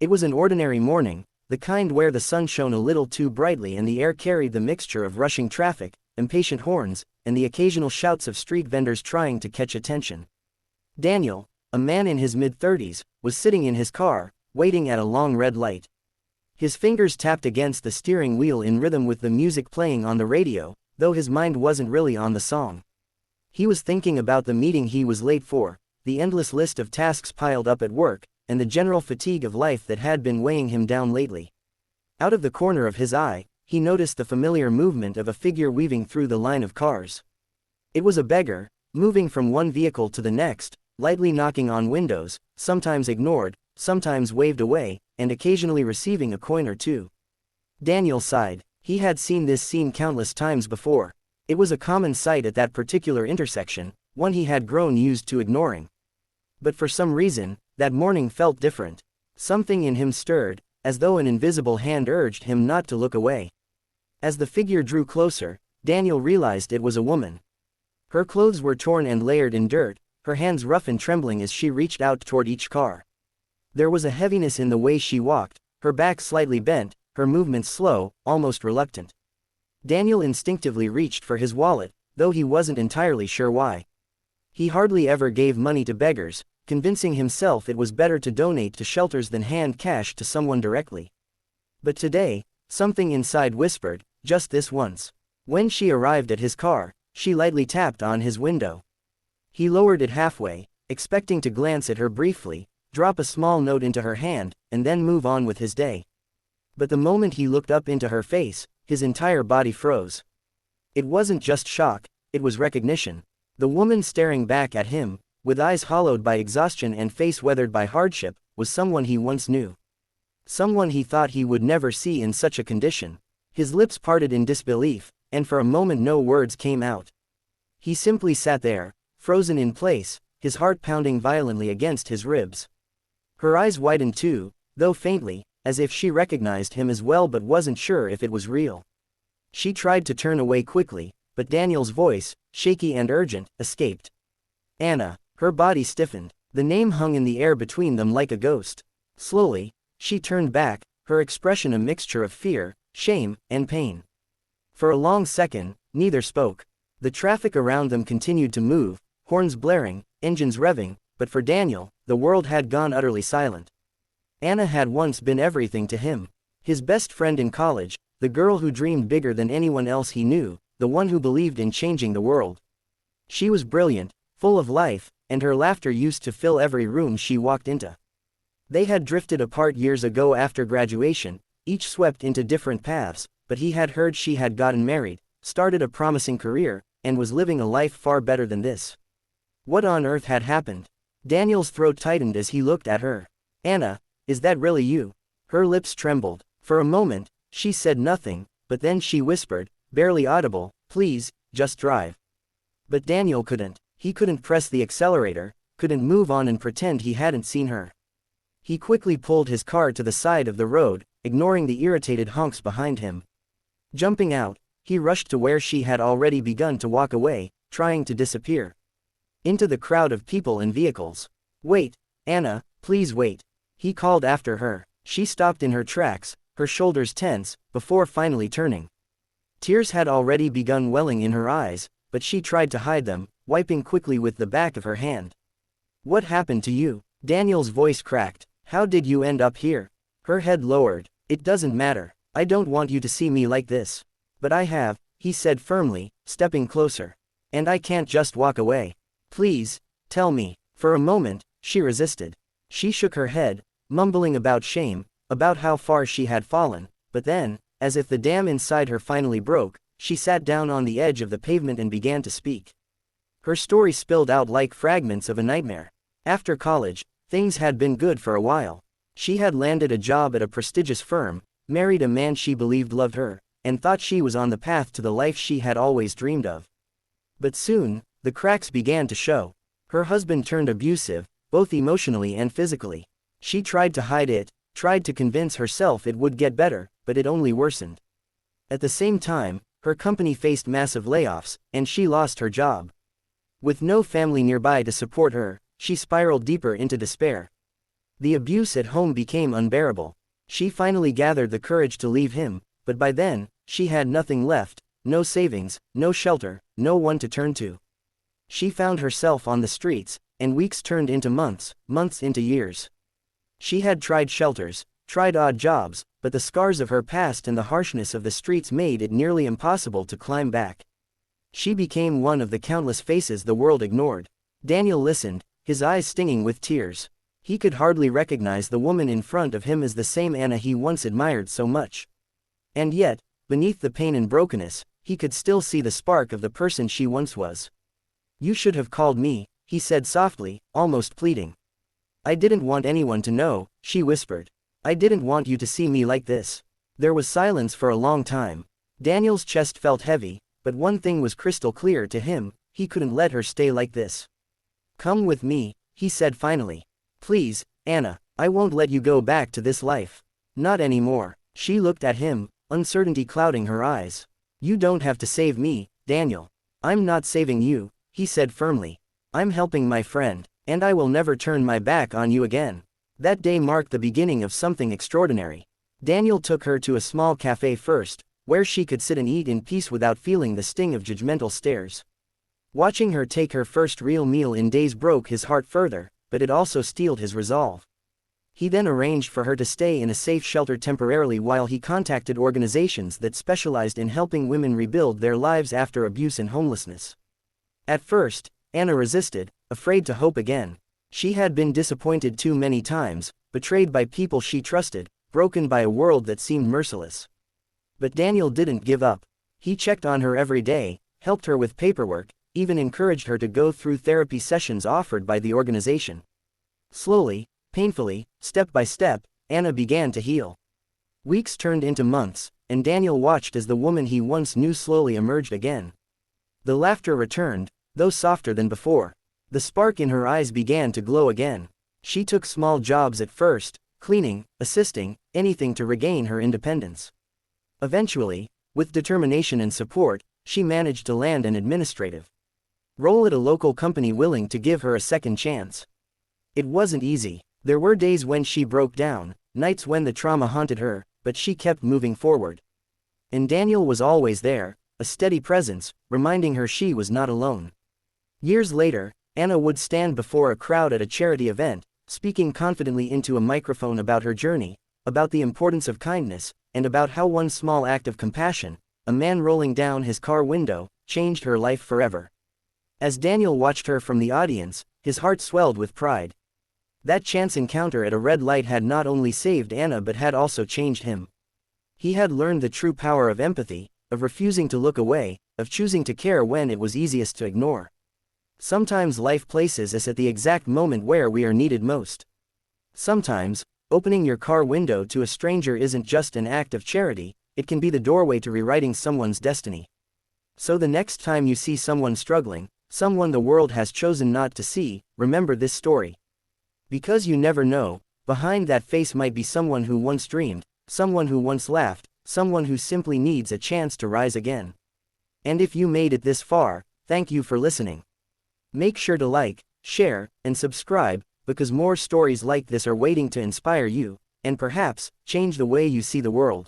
It was an ordinary morning, the kind where the sun shone a little too brightly and the air carried the mixture of rushing traffic, impatient horns, and the occasional shouts of street vendors trying to catch attention. Daniel, a man in his mid-30s, was sitting in his car, waiting at a long red light. His fingers tapped against the steering wheel in rhythm with the music playing on the radio, though his mind wasn't really on the song. He was thinking about the meeting he was late for, the endless list of tasks piled up at work, and the general fatigue of life that had been weighing him down lately. Out of the corner of his eye, he noticed the familiar movement of a figure weaving through the line of cars. It was a beggar, moving from one vehicle to the next, lightly knocking on windows, sometimes ignored, sometimes waved away, and occasionally receiving a coin or two. Daniel sighed. He had seen this scene countless times before. It was a common sight at that particular intersection, one he had grown used to ignoring. But for some reason, that morning felt different. Something in him stirred, as though an invisible hand urged him not to look away. As the figure drew closer, Daniel realized it was a woman. Her clothes were torn and layered in dirt, her hands rough and trembling as she reached out toward each car. There was a heaviness in the way she walked, her back slightly bent, her movements slow, almost reluctant. Daniel instinctively reached for his wallet, though he wasn't entirely sure why. He hardly ever gave money to beggars, convincing himself it was better to donate to shelters than hand cash to someone directly. But today, something inside whispered, just this once. When she arrived at his car, she lightly tapped on his window. He lowered it halfway, expecting to glance at her briefly, drop a small note into her hand, and then move on with his day. But the moment he looked up into her face, his entire body froze. It wasn't just shock, it was recognition. The woman staring back at him, with eyes hollowed by exhaustion and face weathered by hardship, was someone he once knew. Someone he thought he would never see in such a condition. His lips parted in disbelief, and for a moment no words came out. He simply sat there, frozen in place, his heart pounding violently against his ribs. Her eyes widened too, though faintly, as if she recognized him as well but wasn't sure if it was real. She tried to turn away quickly, but Daniel's voice, shaky and urgent, escaped. Anna. Her body stiffened. The name hung in the air between them like a ghost. Slowly, she turned back, her expression a mixture of fear, shame, and pain. For a long second, neither spoke. The traffic around them continued to move, horns blaring, engines revving, but for Daniel, the world had gone utterly silent. Anna had once been everything to him. His best friend in college, the girl who dreamed bigger than anyone else he knew, the one who believed in changing the world. She was brilliant, full of life, and her laughter used to fill every room she walked into. They had drifted apart years ago after graduation, each swept into different paths, but he had heard she had gotten married, started a promising career, and was living a life far better than this. What on earth had happened? Daniel's throat tightened as he looked at her. Anna, is that really you? Her lips trembled. For a moment, she said nothing, but then she whispered, barely audible, please, just drive. But Daniel couldn't. He couldn't press the accelerator, couldn't move on and pretend he hadn't seen her. He quickly pulled his car to the side of the road, ignoring the irritated honks behind him. Jumping out, he rushed to where she had already begun to walk away, trying to disappear. Into the crowd of people and vehicles. Wait, Anna, please wait. He called after her. She stopped in her tracks, her shoulders tense, before finally turning. Tears had already begun welling in her eyes, but she tried to hide them, wiping quickly with the back of her hand. What happened to you? Daniel's voice cracked. How did you end up here? Her head lowered. It doesn't matter. I don't want you to see me like this. But I have, he said firmly, stepping closer. And I can't just walk away. Please, tell me. For a moment, she resisted. She shook her head, mumbling about shame, about how far she had fallen, but then, as if the dam inside her finally broke, she sat down on the edge of the pavement and began to speak. Her story spilled out like fragments of a nightmare. After college, things had been good for a while. She had landed a job at a prestigious firm, married a man she believed loved her, and thought she was on the path to the life she had always dreamed of. But soon, the cracks began to show. Her husband turned abusive, both emotionally and physically. She tried to hide it, tried to convince herself it would get better, but it only worsened. At the same time, her company faced massive layoffs, and she lost her job. With no family nearby to support her, she spiraled deeper into despair. The abuse at home became unbearable. She finally gathered the courage to leave him, but by then, she had nothing left, no savings, no shelter, no one to turn to. She found herself on the streets, and weeks turned into months, months into years. She had tried shelters, tried odd jobs, but the scars of her past and the harshness of the streets made it nearly impossible to climb back. She became one of the countless faces the world ignored. Daniel listened, his eyes stinging with tears. He could hardly recognize the woman in front of him as the same Anna he once admired so much. And yet, beneath the pain and brokenness, he could still see the spark of the person she once was. "You should have called me," he said softly, almost pleading. "I didn't want anyone to know," she whispered. "I didn't want you to see me like this." There was silence for a long time. Daniel's chest felt heavy, but one thing was crystal clear to him: he couldn't let her stay like this. "Come with me," he said finally. "Please, Anna, I won't let you go back to this life. Not anymore." She looked at him, uncertainty clouding her eyes. "You don't have to save me, Daniel." "I'm not saving you," he said firmly. "I'm helping my friend, and I will never turn my back on you again." That day marked the beginning of something extraordinary. Daniel took her to a small cafe first, where she could sit and eat in peace without feeling the sting of judgmental stares. Watching her take her first real meal in days broke his heart further, but it also steeled his resolve. He then arranged for her to stay in a safe shelter temporarily while he contacted organizations that specialized in helping women rebuild their lives after abuse and homelessness. At first, Anna resisted, afraid to hope again. She had been disappointed too many times, betrayed by people she trusted, broken by a world that seemed merciless. But Daniel didn't give up. He checked on her every day, helped her with paperwork, even encouraged her to go through therapy sessions offered by the organization. Slowly, painfully, step by step, Anna began to heal. Weeks turned into months, and Daniel watched as the woman he once knew slowly emerged again. The laughter returned, though softer than before. The spark in her eyes began to glow again. She took small jobs at first, cleaning, assisting, anything to regain her independence. Eventually, with determination and support, she managed to land an administrative role at a local company willing to give her a second chance. It wasn't easy. There were days when she broke down, nights when the trauma haunted her, but she kept moving forward. And Daniel was always there, a steady presence, reminding her she was not alone. Years later, Anna would stand before a crowd at a charity event, speaking confidently into a microphone about her journey, about the importance of kindness, and about how one small act of compassion, a man rolling down his car window, changed her life forever. As Daniel watched her from the audience, his heart swelled with pride. That chance encounter at a red light had not only saved Anna but had also changed him. He had learned the true power of empathy, of refusing to look away, of choosing to care when it was easiest to ignore. Sometimes life places us at the exact moment where we are needed most. Sometimes, opening your car window to a stranger isn't just an act of charity, it can be the doorway to rewriting someone's destiny. So the next time you see someone struggling, someone the world has chosen not to see, remember this story. Because you never know, behind that face might be someone who once dreamed, someone who once laughed, someone who simply needs a chance to rise again. And if you made it this far, thank you for listening. Make sure to like, share, and subscribe, because more stories like this are waiting to inspire you, and perhaps, change the way you see the world.